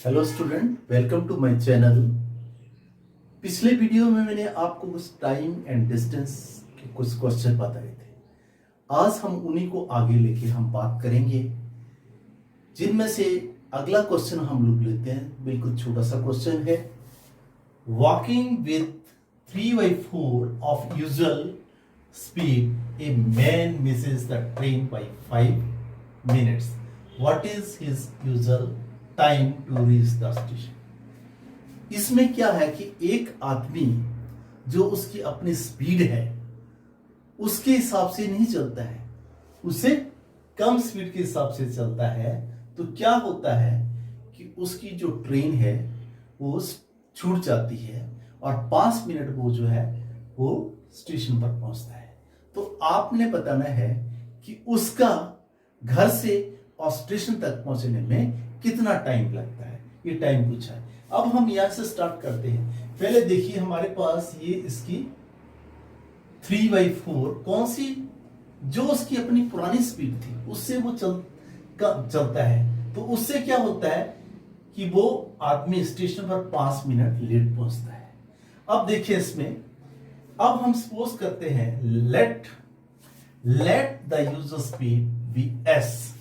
Hello student, welcome to my channel. पिछले video में मैंने आपको कुछ टाइम एंड डिस्टेंस के कुछ क्वेश्चन बताए थे। आज हम उन्हीं को आगे लेके हम बात करेंगे, जिनमें से अगला क्वेश्चन हम लोग लेते हैं। बिल्कुल छोटा सा क्वेश्चन है। Walking with 3/4 of usual speed a man misses the train by 5 minutes. What is his usual time to reach the station? इसमें क्या है कि एक आदमी जो उसकी अपनी स्पीड है उसके हिसाब से नहीं चलता है, उसे कम स्पीड के हिसाब से चलता है, तो क्या होता है कि उसकी जो ट्रेन है वो छूट जाती है और 5 मिनट वो जो है वो स्टेशन पर पहुंचता है। तो आपने बताना है कि उसका घर से और स्टेशन तक पहुंचने में कितना टाइम लगता है, ये टाइम पूछा है। अब हम यहां से स्टार्ट करते हैं। पहले देखिए हमारे पास ये इसकी 3/4 कौन सी, जो उसकी अपनी पुरानी स्पीड थी उससे वो चलता है, तो उससे क्या होता है कि वो आदमी स्टेशन पर 5 मिनट लेट पहुंचता है। अब देखिए इसमें, अब हम सपोज करते हैं let the usual speed be S.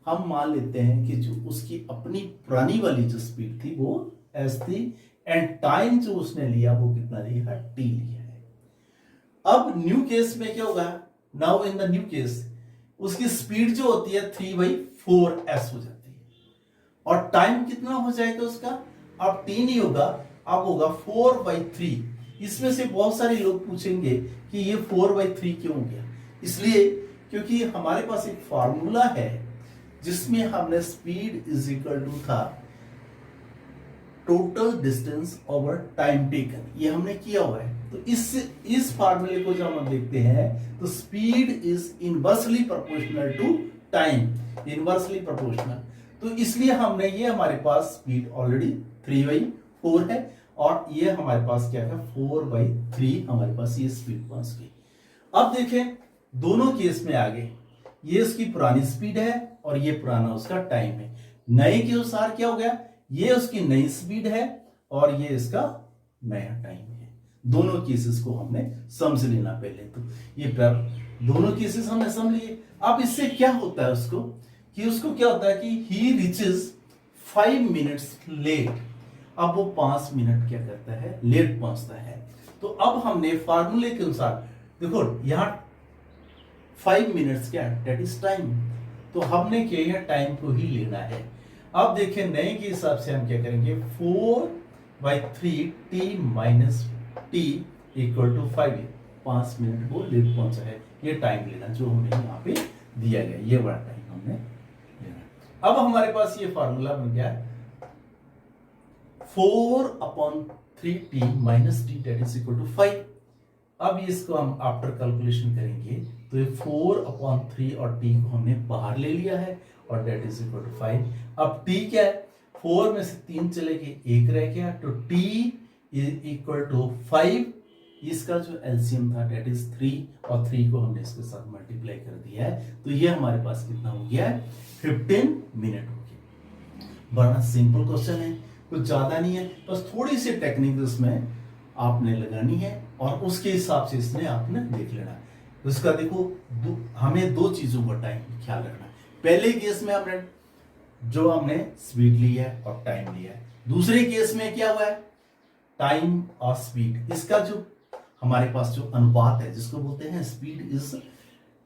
हम मान लेते हैं कि जो उसकी अपनी पुरानी वाली जो स्पीड थी वो एस थी, एंड टाइम जो उसने लिया वो कितना लिया, टी लिया है। अब न्यू केस में क्या होगा, now in the new case उसकी स्पीड जो होती है 3/4 एस हो जाती है, और टाइम कितना हो जाएगा उसका, अब टी नहीं होगा, अब होगा 4/3। इसमें से बहुत सारे लोग पूछेंगे कि ये 4/3 क्यों हो गया। इसलिए क्योंकि हमारे पास एक फार्मूला है जिसमें हमने स्पीड इज इक्वल टू था total distance over time taken, ये हमने किया हुआ है। तो इस फार्मूले को जब हम देखते हैं तो speed is inversely proportional to time, inversely proportional. तो इसलिए हमने ये हमारे पास स्पीड ऑलरेडी 3/4 है, और ये हमारे पास क्या है 4/3 हमारे पास ये स्पीड पहुंच गई। अब देखें दोनों केस में आगे, ये उसकी पुरानी स्पीड है और ये पुराना उसका टाइम है। नए के अनुसार क्या हो गया, ये उसकी नई स्पीड है और ये इसका नया टाइम है। दोनों केसेस को हमने समझ लेना पहले। तो ये दोनों केसेस हमने समझ लिए। अब इससे क्या होता है उसको, कि उसको क्या होता है कि ही रीचेस 5 मिनट्स लेट। अब वो 5 मिनट क्या करता है, लेट पहुंचता है। तो अब हमने फार्मूले के अनुसार देखो, यहां 5 मिनट्स क्या है, दैट इज टाइम। तो हमने क्या है, टाइम को ही लेना है। अब देखें नए के हिसाब से हम क्या करेंगे, 4/3 T minus T equal to 5। 5 minute वो लेट पहुंचा है, ये टाइम लेना जो हमें यहाँ पे दिया गया, ये बड़ा टाइम हमने लेना। अब हमारे पास ये फार्मूला बन गया 4/3 T minus T that is equal to 5। अब इसको हम आफ्टर कैलकुलेशन करेंगे तो ये 4/3 और टी को हमने बाहर ले लिया है और दैट इज इक्वल टू 5। अब टी क्या है, 4 में से 3 चले गए, 1 रह गया, तो टी इज इक्वल टू 5। इसका जो एलसीएम था दैट इज 3, और 3 को हमने इसके साथ मल्टीप्लाई कर दिया है, तो ये हमारे पास कितना हो गया है, 15 मिनट हो गया। बड़ा सिंपल क्वेश्चन है, कुछ ज्यादा नहीं है, बस थोड़ी सी टेक्निक इसमें आपने लगानी है और उसके हिसाब से इसमें आपने देख लेना है। उसका देखो हमें दो चीजों का टाइम ख्याल रखना है। पहले केस में हमने स्पीड ली है और टाइम लिया है। दूसरे केस में क्या हुआ है, टाइम और स्पीड, इसका जो हमारे पास जो अनुपात है जिसको बोलते हैं स्पीड इज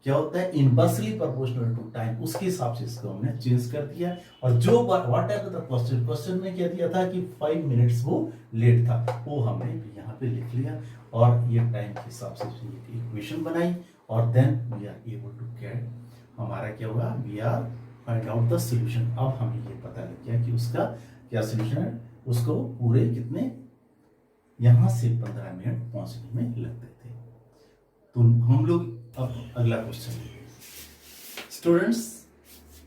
क्या होता है, इनवर्सली प्रोपोर्शनल टू टाइम, उसके हिसाब से इसको हमने चेंज कर दिया। और जो व्हाट एवर द क्वेश्चन में क्या दिया था कि 5 मिनट्स वो लेट था, वो हमने यहाँ पे लिख लिया और ये टाइम के हिसाब से इक्वेशन बनाई, और then we are able to get, हमारा क्या होगा, we are find out the solution. अब हमें ये पता लग गया कि उसका क्या सॉल्यूशन है। उसको पूरे कितने, यहां से 15 मिनट पहुंचने में लगते थे। तो हम लोग अब अगला क्वेश्चन स्टूडेंट्स,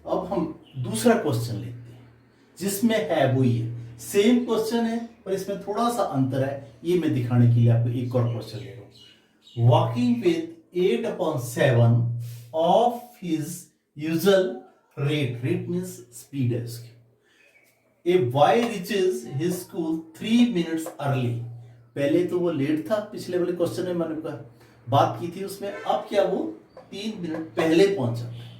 अब हम दूसरा क्वेश्चन लेते हैं जिसमें है वो ये सेम क्वेश्चन है पर इसमें थोड़ा सा अंतर है। ये मैं दिखाने के लिए आपको एक और क्वेश्चन ले रहा हूं। Walking with 8/7 of his usual rate means speed है उसकी, a boy reaches his school 3 minutes early. पहले तो वो लेट था, पिछले वाले क्वेश्चन में मैंने बात की थी उसमें, अब क्या वो 3 मिनट पहले पहुंच जाता है,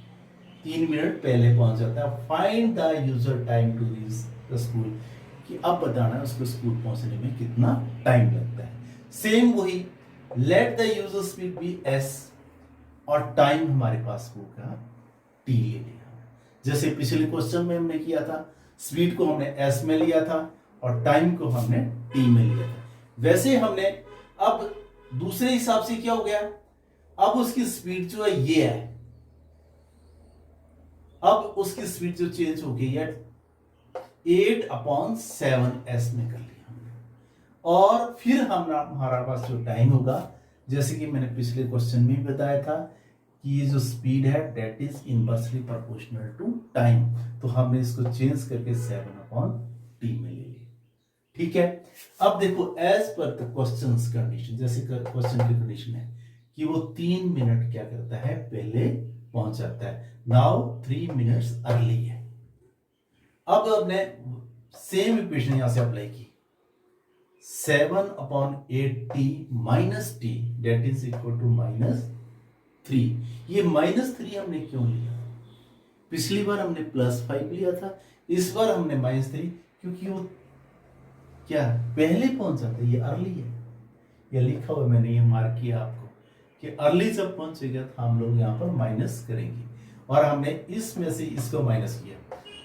3 मिनट पहले पहुंच जाता है। Find the usual time to reach the school, कि अब बताना है उसको स्कूल पहुंचने में कितना टाइम लगता है। सेम वही, let the usual speed be S, और टाइम हमारे पास होगा टी ले लिया। जैसे पिछले क्वेश्चन में हमने किया था, स्पीड को हमने एस में लिया था और टाइम को हमने टी में लिया था, वैसे हमने अब दूसरे हिसाब से क्या हो गया, अब उसकी स्पीड जो है ये है, अब उसकी स्पीड जो चेंज हो गई है 8/7s में कर लिया हमने। और फिर हमारा पास जो टाइम होगा, जैसे कि मैंने पिछले क्वेश्चन में भी बताया था कि ये जो स्पीड है that is inversely proportional to time, तो हमने इसको चेंज करके 7/t में ले लिया। ठीक है, अब देखो as per the question condition, जैसे क्वेश्चन की कंडीशन है कि वो 3 मिनट क्या करता है पहले पहुंच जाता है। नाउ 3 मिनट्स अर्ली है। अब हमने सेम इक्वेशन यहां से अप्लाई की, 7/8t minus T that is equal to -3। ये -3 हमने क्यों लिया, पिछली बार हमने +5 लिया था, इस बार हमने -3, क्योंकि वो क्या पहले पहुंच जाता है, ये अर्ली है, ये लिखा हुआ मैंने ये मार्क किया आपको कि अर्ली जब पहुंचेगा तो हम लोग यहाँ पर माइनस करेंगे, और हमने इसमें से इसको माइनस किया।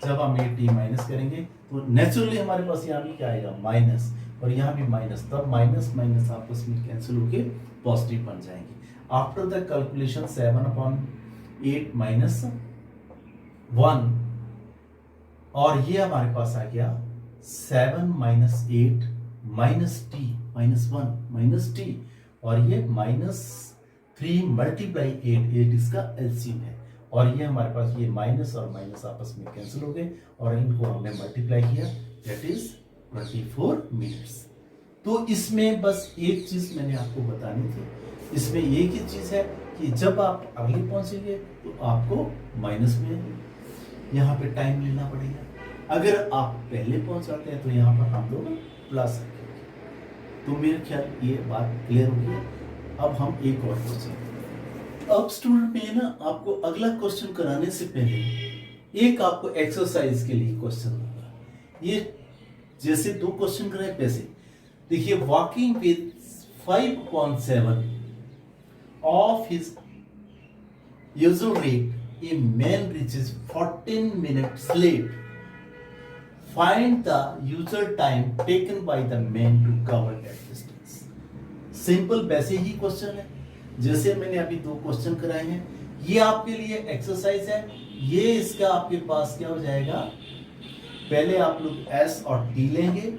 जब हम ये टी माइनस करेंगे तो नेचुरली हमारे पास यहाँ भी क्या आएगा माइनस, और यहाँ भी माइनस, तब माइनस माइनस आपस में कैंसिल होके पॉजिटिव बन जाएंगे। आफ्टर द कैलकुलेशन 7/8 माइनस 1, और ये हमारे पास आ गया 7 - 8 -t -1 -t, और ये -3 मल्टीप्लाई 8 इसका एलसीएम है, और ये हमारे पास ये माइनस और माइनस आपस में कैंसिल हो गए, और इनको हमने मल्टीप्लाई किया, दैट इज 24 मिनट्स। तो इसमें बस एक चीज मैंने आपको बतानी थी, इसमें एक ही चीज है कि जब आप अर्ली पहुंचेंगे तो आपको माइनस में यहाँ पे टाइम लेना पड़ेगा, अगर आप पहले पहुंच जाते हैं तो यहाँ पर हम लोग प्लस रखेंगे। तो मेरे ख्याल ये बात क्लियर होगी। अब हम एक और क्वेश्चन, अब स्टूडेंट में ना आपको अगला क्वेश्चन कराने से पहले एक आपको एक्सरसाइज के लिए क्वेश्चन होगा। ये जैसे 2 क्वेश्चन कराए वैसे देखिए, walking with 5/7 of his usual rate, a man reaches 14 minutes late. Find the usual time taken by the man to cover that distance. Simple वैसे ही क्वेश्चन है जैसे मैंने अभी 2 क्वेश्चन कराए हैं। ये आपके लिए एक्सरसाइज है, ये इसका आपके पास क्या हो जाएगा, पहले आप लोग s और t लेंगे,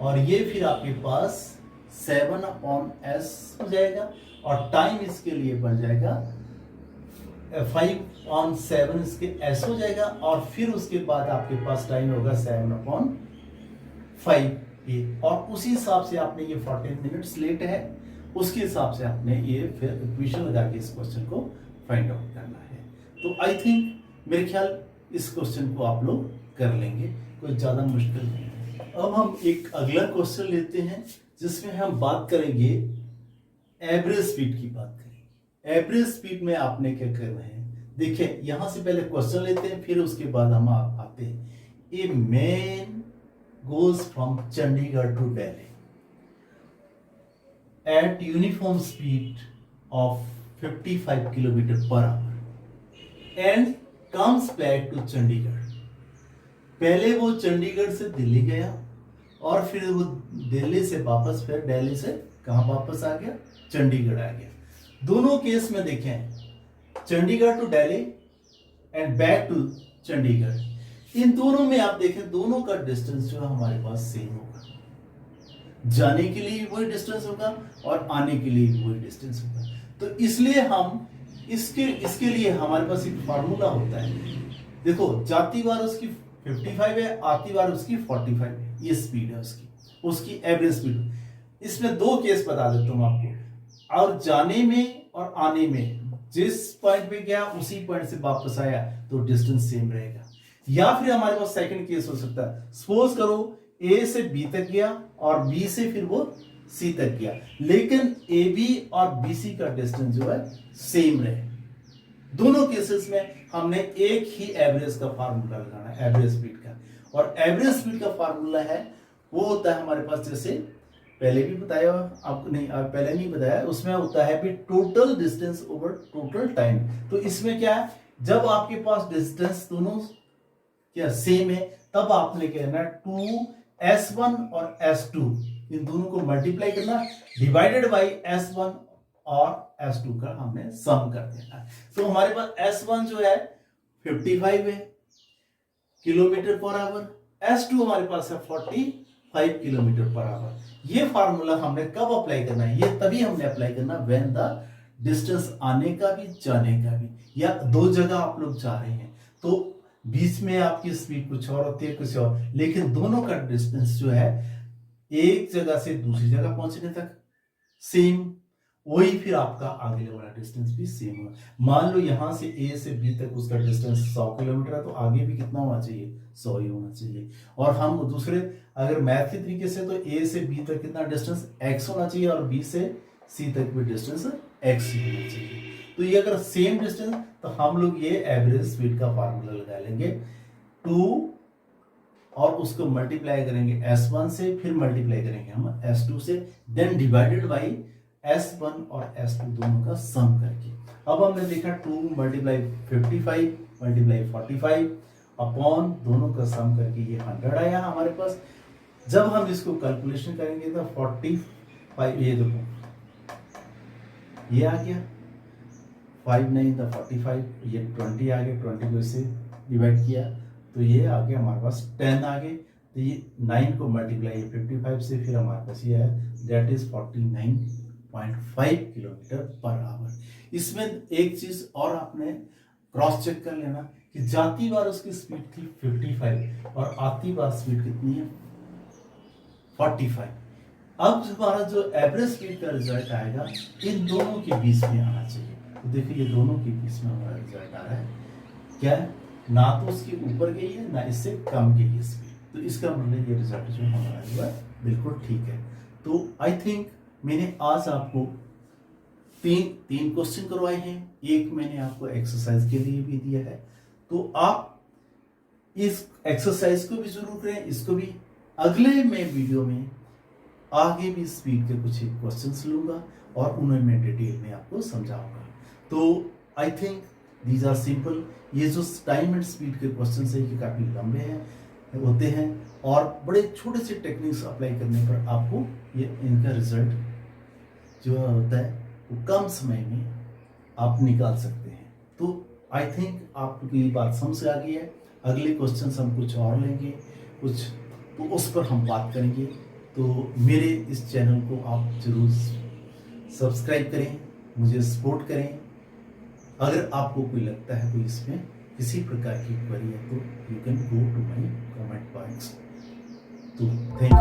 और ये फिर आपके पास 7/s हो जाएगा, और टाइम इसके लिए बन जाएगा 5/7 इसके s हो जाएगा, और फिर उसके बाद आपके पास टाइम होगा 7/5, और उसी हिसाब से आपने ये 14 मिनट्स लेट है, उसके हिसाब से आपने ये फिर इक्वेशन लगा के इस क्वेश्चन को फाइंड आउट करना है। तो आई थिंक मेरे ख्याल इस क्वेश्चन को आप लोग कर लेंगे, कोई ज्यादा मुश्किल नहीं है। अब हम एक अगला क्वेश्चन लेते हैं जिसमें हम बात करेंगे एवरेज स्पीड की बात करेंगे। एवरेज स्पीड में आपने क्या करना है, देखिए यहां से पहले क्वेश्चन लेते हैं, फिर उसके बाद हम आते हैं। A man goes from Chandigarh to Delhi at uniform speed of 55 kilometre per hour and comes back to Chandigarh. पहले वो चंडीगढ़ से दिल्ली गया, और फिर वो दिल्ली से वापस, फिर दिल्ली से कहां वापस आ गया, चंडीगढ़ आ गया। दोनों केस में देखें, Chandigarh to Delhi and back to Chandigarh, इन दोनों में आप देखें दोनों का डिस्टेंस जो है हमारे पास सेम होगा, जाने के लिए वही डिस्टेंस होगा और आने के लिए वही डिस्टेंस होगा। तो इसलिए हम इसके लिए हमारे पास एक फार्मूला होता है। देखो जाती बार उसकी 55 है, आती बार उसकी 45 है, ये स्पीड है उसकी एवरेज स्पीड। इसमें 2 केस बता देता हूं आपको, और जाने में और आने में जिस पॉइंट पे गया उसी पॉइंट से वापस आया तो डिस्टेंस सेम रहेगा। या फिर हमारे पास सेकंड केस हो सकता है, सपोज करो ए से बी तक गया और बी से फिर वो सी तक गया, लेकिन ए बी और बी सी का डिस्टेंस जो है सेम रहे। दोनों केसेस में हमने एक ही एवरेज का फार्मूला लगाना है, एवरेज स्पीड का। और एवरेज स्पीड का फार्मूला है वो होता है हमारे पास, जैसे पहले भी बताया आपको, नहीं पहले नहीं बताया, उसमें होता है भी total distance over total time. तो इसमें क्या है, जब आपके पास डिस्टेंस दोनों क्या सेम है, तब आपने कहना 2s1 और s2 इन दोनों को मल्टीप्लाई करना, डिवाइडेड बाई s1 और s2 का हमने सम कर देना। तो हमारे पास s1 जो है 55 है किलोमीटर पर आवर, s2 हमारे पास है 45 किलोमीटर पर आवर। ये फार्मूला हमने कब अप्लाई करना है, ये तभी हमने अप्लाई करना व्हेन द डिस्टेंस आने का भी जाने का भी, या दो जगह आप लोग जा रहे हैं तो बीच में आपकी स्पीड कुछ और होती है कुछ और, लेकिन दोनों का डिस्टेंस जो है एक जगह से दूसरी जगह पहुंचने तक सेम, वही फिर आपका आगे वाला डिस्टेंस भी सेम होगा। मान लो यहां से ए से बी तक उसका डिस्टेंस 100 किलोमीटर है, तो आगे भी कितना होना चाहिए, 100 ही होना चाहिए। और हम दूसरे अगर मैथ के तरीके से, तो ए से बी तक कितना डिस्टेंस x होना चाहिए और बी से सी तक भी डिस्टेंस x ही होना चाहिए। तो ये अगर सेम डिस्टेंस, तो हम लोग ये एवरेज स्पीड का फार्मूला लगा लेंगे 2 और उसको मल्टीप्लाई करेंगे s1 से, फिर मल्टीप्लाई करेंगे हम s2 से, देन डिवाइडेड बाई s1 और s2 दोनों का सम करके। अब हमने देखा 2 मल्टीप्लाई 55 मल्टीप्लाई 45 अपॉन दोनों का सम करके ये 100 आया हमारे पास। जब हम इसको कैलकुलेशन करेंगे तो 45, ये देखो ये आ गया 5 9 द 45, ये 20 आ गया, 20 को इससे डिवाइड किया तो ये आ गया हमारे पास 10 आ गए। तो ये 9 को मल्टीप्लाई 55 से, फिर हमारे पास ये है that is 49.5 kilometre per our. इसमें एक चीज और आपने क्रॉस चेक कर लेना कि जाती बार उसकी स्पीड थी 55 और आती बार स्पीड कितनी है 45। अब हमारा जो एवरेज स्पीड का रिजल्ट आएगा इन दोनों के बीच में आना चाहिए। तो देखिए ये दोनों के बीच में हमारा रिजल्ट आ रहा है, क्या है, ना तो उसके ऊपर गई है ना इससे कम गई है स्पीड, तो इसका मतलब ये रिजल्ट जो हमारा हुआ है बिल्कुल ठीक है। तो आई थिंक मैंने आज आपको तीन क्वेश्चन करवाए हैं, एक मैंने आपको एक्सरसाइज के लिए भी दिया है, तो आप इस एक्सरसाइज को भी जरूर करें, इसको भी। अगले मैं वीडियो में आगे भी स्पीड के कुछ क्वेश्चंस लूंगा और उन्हें मैं डिटेल में आपको समझाऊंगा। तो I think these are simple. ये जो टाइम एंड स्पीड के क्वेश्चंस है ये काफ़ी लंबे हैं होते हैं और बड़े छोटे से टेक्निक्स अप्लाई करने पर आपको ये इनका रिजल्ट जो होता है वो कम समय में आप निकाल सकते हैं। तो आई थिंक आपको ये बात समझ आ गई है। अगले क्वेश्चन हम कुछ और लेंगे, कुछ तो उस पर हम बात करेंगे। तो मेरे इस चैनल को आप जरूर सब्सक्राइब करें, मुझे सपोर्ट करें। अगर आपको कोई लगता है कोई इसमें किसी प्रकार की क्वेरी है तो you can go to my comment box. तो थैंक यू।